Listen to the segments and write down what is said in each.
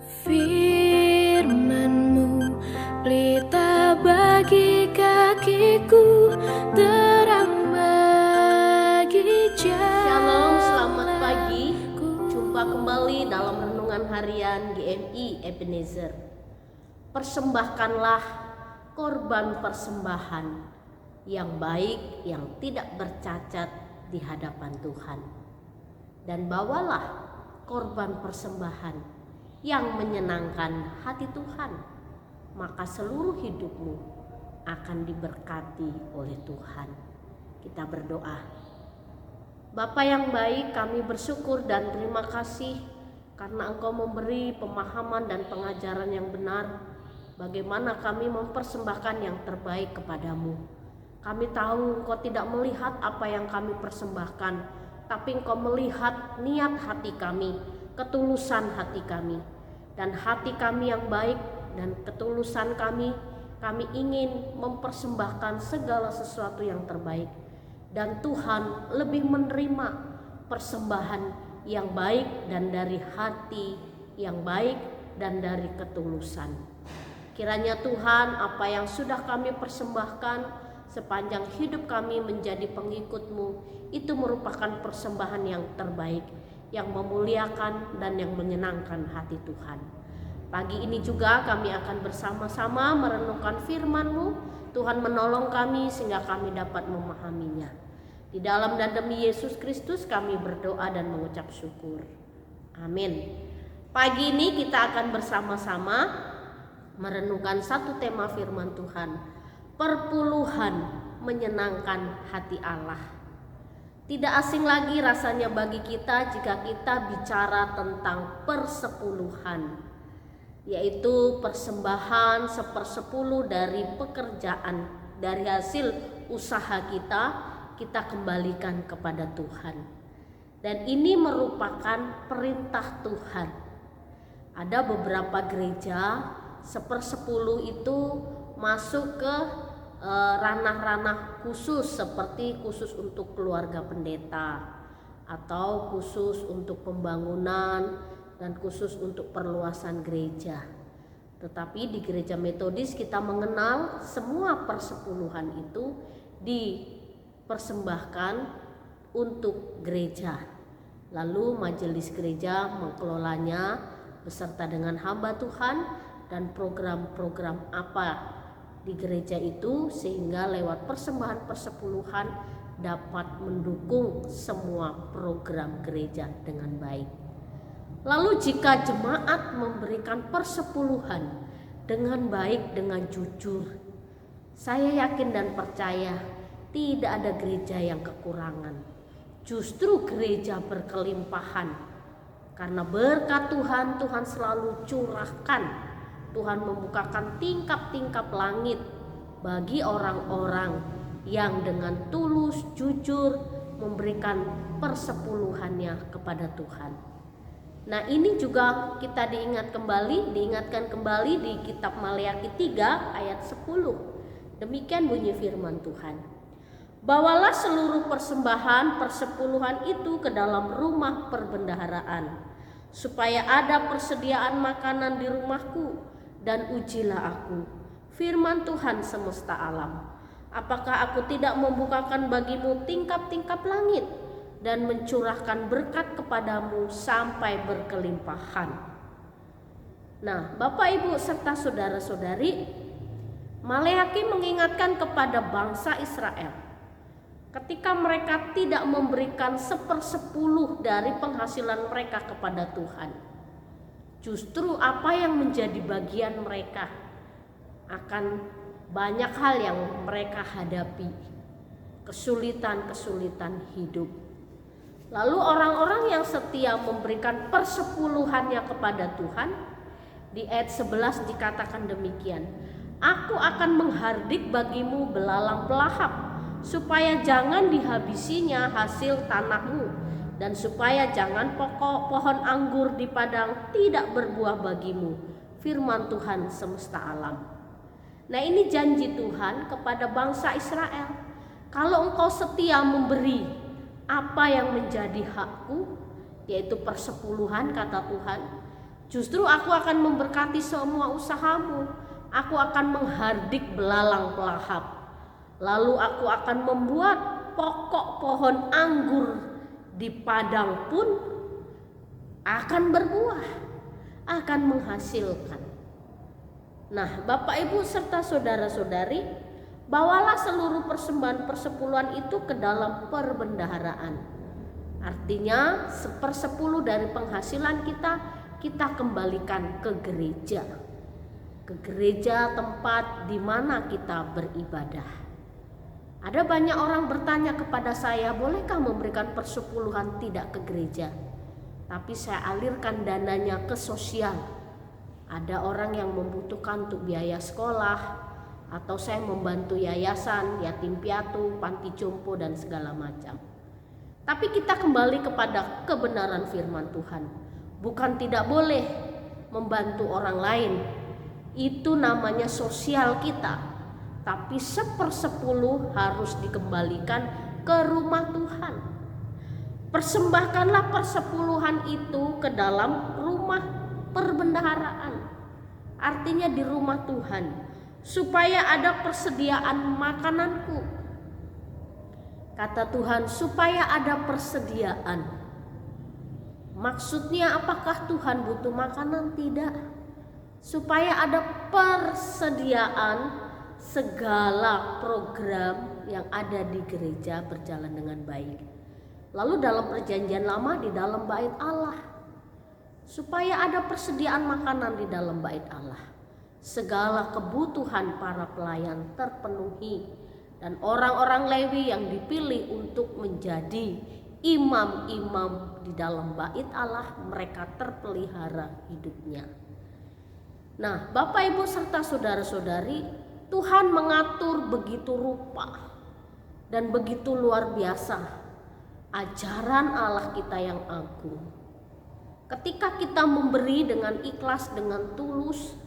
Firman-Mu pelita bagi kakiku, terang bagi jalan. Shalom, selamat pagi. Jumpa kembali dalam renungan harian GMI Ebenezer. Persembahkanlah korban persembahan yang baik, yang tidak bercacat di hadapan Tuhan. Dan bawalah korban persembahan yang menyenangkan hati Tuhan, maka seluruh hidupmu akan diberkati oleh Tuhan. Kita berdoa. Bapa yang baik, kami bersyukur dan terima kasih karena Engkau memberi pemahaman dan pengajaran yang benar bagaimana kami mempersembahkan yang terbaik kepadamu. Kami tahu Engkau tidak melihat apa yang kami persembahkan, tapi Engkau melihat niat hati kami, ketulusan hati kami. Dan hati kami yang baik dan ketulusan kami ingin mempersembahkan segala sesuatu yang terbaik. Dan Tuhan lebih menerima persembahan yang baik dan dari hati yang baik dan dari ketulusan. Kiranya Tuhan, apa yang sudah kami persembahkan sepanjang hidup kami menjadi pengikut-Mu, itu merupakan persembahan yang terbaik, yang memuliakan dan yang menyenangkan hati Tuhan. Pagi ini juga kami akan bersama-sama merenungkan firman-Mu. Tuhan menolong kami sehingga kami dapat memahaminya. Di dalam dan demi Yesus Kristus kami berdoa dan mengucap syukur. Amin. Pagi ini kita akan bersama-sama merenungkan satu tema firman Tuhan. Perpuluhan menyenangkan hati Allah. Tidak asing lagi rasanya bagi kita jika kita bicara tentang persepuluhan, yaitu persembahan 1/10 dari pekerjaan, dari hasil usaha kita kembalikan kepada Tuhan. Dan ini merupakan perintah Tuhan. Ada beberapa gereja 1/10 itu masuk ke ranah-ranah khusus, seperti khusus untuk keluarga pendeta, atau khusus untuk pembangunan, dan khusus untuk perluasan gereja. Tetapi di gereja metodis kita mengenal semua persepuluhan itu dipersembahkan untuk gereja. Lalu majelis gereja mengelolanya beserta dengan hamba Tuhan dan program-program apa di gereja itu, sehingga lewat persembahan persepuluhan dapat mendukung semua program gereja dengan baik. Lalu jika jemaat memberikan persepuluhan dengan baik, dengan jujur, saya yakin dan percaya tidak ada gereja yang kekurangan. Justru gereja berkelimpahan, karena berkat Tuhan, Tuhan selalu curahkan. Tuhan membukakan tingkap-tingkap langit bagi orang-orang yang dengan tulus, jujur memberikan persepuluhannya kepada Tuhan. Nah, ini juga kita diingatkan kembali di kitab Maleakhi 3 ayat 10. Demikian bunyi firman Tuhan. Bawalah seluruh persembahan persepuluhan itu ke dalam rumah perbendaharaan, supaya ada persediaan makanan di rumahku, dan ujilah aku, firman Tuhan semesta alam. Apakah aku tidak membukakan bagimu tingkap-tingkap langit dan mencurahkan berkat kepadamu sampai berkelimpahan? Nah, Bapak, Ibu, serta saudara-saudari, Maleakhi mengingatkan kepada bangsa Israel ketika mereka tidak memberikan 1/10 dari penghasilan mereka kepada Tuhan. Justru apa yang menjadi bagian mereka akan banyak hal yang mereka hadapi, kesulitan-kesulitan hidup. Lalu orang-orang yang setia memberikan persepuluhannya kepada Tuhan, di ayat 11 dikatakan demikian. Aku akan menghardik bagimu belalang pelahap, supaya jangan dihabisinya hasil tanahmu, dan supaya jangan pohon anggur di padang tidak berbuah bagimu, firman Tuhan semesta alam. Nah, ini janji Tuhan kepada bangsa Israel. Kalau engkau setia memberi apa yang menjadi hakku, yaitu persepuluhan, kata Tuhan, Justru aku akan memberkati semua usahamu. Aku akan menghardik belalang pelahap. Lalu aku akan membuat pokok pohon anggur di padang pun akan berbuah, akan menghasilkan. Nah, Bapak Ibu serta saudara-saudari, bawalah seluruh persembahan persepuluhan itu ke dalam perbendaharaan. Artinya 1/10 dari penghasilan kita kembalikan ke gereja. Ke gereja tempat di mana kita beribadah. Ada banyak orang bertanya kepada saya, bolehkah memberikan persepuluhan tidak ke gereja? Tapi saya alirkan dananya ke sosial. Ada orang yang membutuhkan untuk biaya sekolah, atau saya membantu yayasan, yatim piatu, panti jompo dan segala macam. Tapi kita kembali kepada kebenaran firman Tuhan. Bukan tidak boleh membantu orang lain. Itu namanya sosial kita. Tapi 1/10 harus dikembalikan ke rumah Tuhan. Persembahkanlah persepuluhan itu ke dalam rumah perbendaharaan. Artinya di rumah Tuhan. Supaya ada persediaan makananku. Kata Tuhan, supaya ada persediaan. Maksudnya apakah Tuhan butuh makanan? Tidak. Supaya ada persediaan, segala program yang ada di gereja berjalan dengan baik. Lalu dalam perjanjian lama di dalam bait Allah, supaya ada persediaan makanan di dalam bait Allah, segala kebutuhan para pelayan terpenuhi, dan orang-orang Lewi yang dipilih untuk menjadi imam-imam di dalam bait Allah, mereka terpelihara hidupnya. Nah, Bapak Ibu serta saudara-saudari, Tuhan mengatur begitu rupa dan begitu luar biasa ajaran Allah kita yang agung. Ketika kita memberi dengan ikhlas, dengan tulus,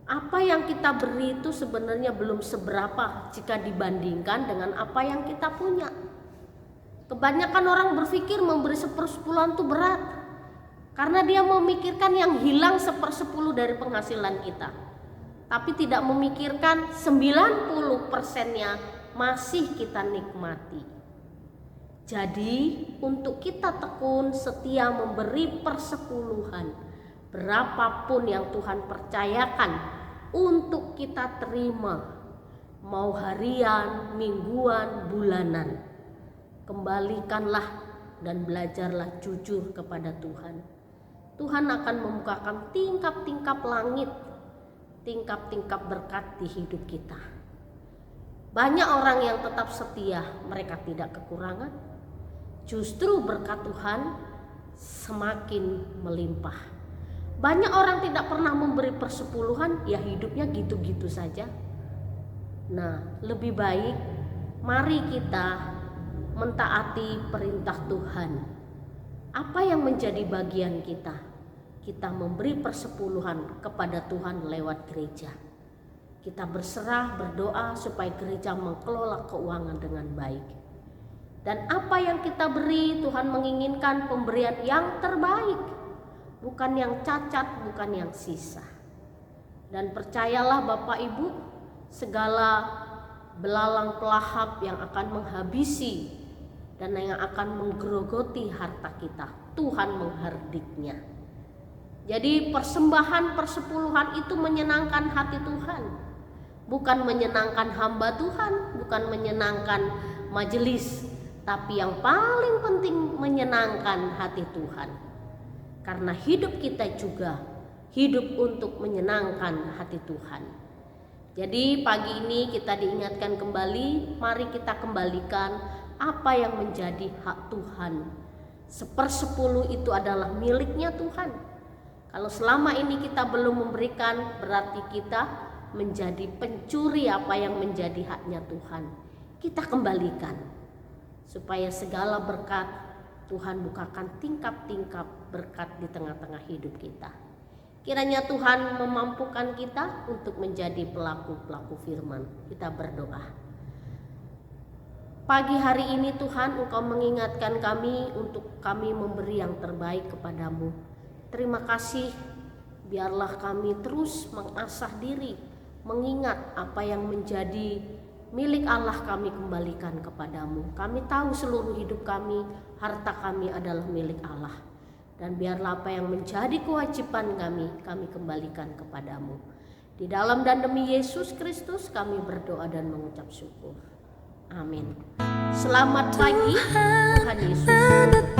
apa yang kita beri itu sebenarnya belum seberapa jika dibandingkan dengan apa yang kita punya. Kebanyakan orang berpikir memberi 1/10 itu berat, karena dia memikirkan yang hilang 1/10 dari penghasilan kita. Tapi tidak memikirkan 90%-nya masih kita nikmati. Jadi untuk kita tekun setia memberi persepuluhan, berapapun yang Tuhan percayakan untuk kita terima, mau harian, mingguan, bulanan, kembalikanlah dan belajarlah jujur kepada Tuhan. Tuhan akan membukakan tingkap-tingkap langit, tingkap-tingkap berkat di hidup kita. Banyak orang yang tetap setia, mereka tidak kekurangan. Justru berkat Tuhan semakin melimpah. Banyak orang tidak pernah memberi persepuluhan, ya hidupnya gitu-gitu saja. Nah, lebih baik mari kita mentaati perintah Tuhan. Apa yang menjadi bagian kita? Kita memberi persepuluhan kepada Tuhan lewat gereja. Kita berserah, berdoa supaya gereja mengelola keuangan dengan baik. Dan apa yang kita beri, Tuhan menginginkan pemberian yang terbaik, bukan yang cacat, bukan yang sisa. Dan percayalah Bapak Ibu, segala belalang pelahap yang akan menghabisi dan yang akan menggerogoti harta kita, Tuhan menghardiknya. Jadi persembahan persepuluhan itu menyenangkan hati Tuhan, bukan menyenangkan hamba Tuhan, bukan menyenangkan majelis, tapi yang paling penting menyenangkan hati Tuhan. Karena hidup kita juga hidup untuk menyenangkan hati Tuhan. Jadi pagi ini kita diingatkan kembali, mari kita kembalikan apa yang menjadi hak Tuhan. 1/10 itu adalah miliknya Tuhan. Kalau selama ini kita belum memberikan, berarti kita menjadi pencuri apa yang menjadi haknya Tuhan. Kita kembalikan supaya segala berkat Tuhan bukakan tingkap-tingkap berkat di tengah-tengah hidup kita. Kiranya Tuhan memampukan kita untuk menjadi pelaku-pelaku firman. Kita berdoa. Pagi hari ini Tuhan, Engkau mengingatkan kami untuk kami memberi yang terbaik kepadamu. Terima kasih Biarlah kami terus mengasah diri, mengingat apa yang menjadi milik Allah kami kembalikan kepadamu. Kami tahu seluruh hidup kami, harta kami adalah milik Allah. Dan biarlah apa yang menjadi kewajiban kami kembalikan kepadamu. Di dalam dan demi Yesus Kristus kami berdoa dan mengucap syukur. Amin. Selamat pagi, Tuhan Yesus.